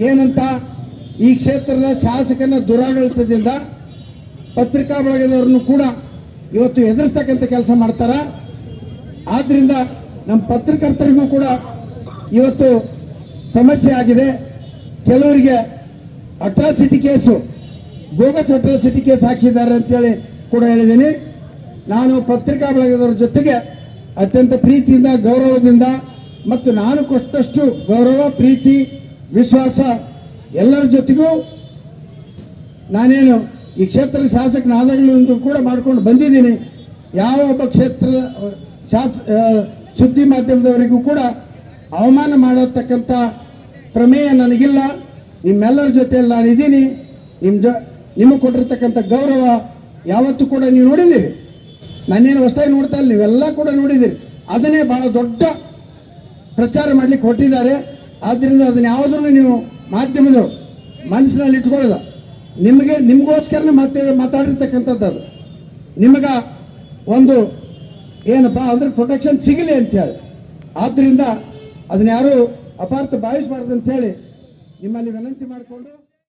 ಏನಂತ ಈ ಕ್ಷೇತ್ರದ ಶಾಸಕನ ದುರಾಡಳಿತದಿಂದ ಪತ್ರಿಕಾ ಬಳಗದವರನ್ನು ಕೂಡ ಇವತ್ತು ಎದುರಿಸ್ತಕ್ಕಂಥ ಕೆಲಸ ಮಾಡ್ತಾರ. ಆದ್ರಿಂದ ನಮ್ಮ ಪತ್ರಕರ್ತರಿಗೂ ಕೂಡ ಇವತ್ತು ಸಮಸ್ಯೆ ಆಗಿದೆ. ಕೆಲವರಿಗೆ atrocity case, bogus atrocity case ಹಾಕಿಸಿದ್ದಾರೆ ಅಂತೇಳಿ ಕೂಡ ಹೇಳಿದ್ದೀನಿ. ನಾನು ಪತ್ರಿಕಾ ಬಳಗದವರ ಜೊತೆಗೆ ಅತ್ಯಂತ ಪ್ರೀತಿಯಿಂದ, ಗೌರವದಿಂದ ಮತ್ತು ನಾನು ಕೊಟ್ಟಷ್ಟು ಗೌರವ, ಪ್ರೀತಿ, ವಿಶ್ವಾಸ ಎಲ್ಲರ ಜೊತೆಗೂ ನಾನೇನು ಈ ಕ್ಷೇತ್ರದ ಶಾಸಕನಾದಾಗಲೂ ಕೂಡ ಮಾಡ್ಕೊಂಡು ಬಂದಿದ್ದೀನಿ. ಯಾವ ಒಬ್ಬ ಕ್ಷೇತ್ರದ ಸುದ್ದಿ ಮಾಧ್ಯಮದವರಿಗೂ ಕೂಡ ಅವಮಾನ ಮಾಡತಕ್ಕಂಥ ಪ್ರಮೇಯ ನನಗಿಲ್ಲ. ನಿಮ್ಮೆಲ್ಲರ ಜೊತೆಯಲ್ಲಿ ನಾನಿದ್ದೀನಿ. ನಿಮಗೆ ಕೊಟ್ಟಿರ್ತಕ್ಕಂಥ ಗೌರವ ಯಾವತ್ತೂ ಕೂಡ ನೀವು ನೋಡಿದ್ದೀರಿ. ನಾನೇನು ಹೊಸದಾಗಿ ನೋಡ್ತಾ ಇಲ್ಲ, ನೀವೆಲ್ಲ ಕೂಡ ನೋಡಿದ್ದೀರಿ. ಅದನ್ನೇ ಬಹಳ ದೊಡ್ಡ ಪ್ರಚಾರ ಮಾಡಲಿಕ್ಕೆ ಹೊರಟಿದ್ದಾರೆ. ಆದ್ದರಿಂದ ಅದನ್ನ ಯಾವುದನ್ನು ನೀವು ಮಾಧ್ಯಮದವರು ಮನಸ್ಸಿನಲ್ಲಿ ಇಟ್ಕೊಳ್ಳೋದ, ನಿಮಗೋಸ್ಕರನೇ ಮಾತಾಡಿರ್ತಕ್ಕಂಥದ್ದು. ಅದು ನಿಮಗ ಒಂದು ಏನಪ್ಪ ಅಂದ್ರೆ ಪ್ರೊಟೆಕ್ಷನ್ ಸಿಗಲಿ ಅಂತೇಳಿ. ಆದ್ದರಿಂದ ಅದನ್ನ ಯಾರು ಅಪಾರ್ಥ ಭಾವಿಸಬಾರ್ದು ಅಂತೇಳಿ ನಿಮ್ಮಲ್ಲಿ ವಿನಂತಿ ಮಾಡಿಕೊಂಡು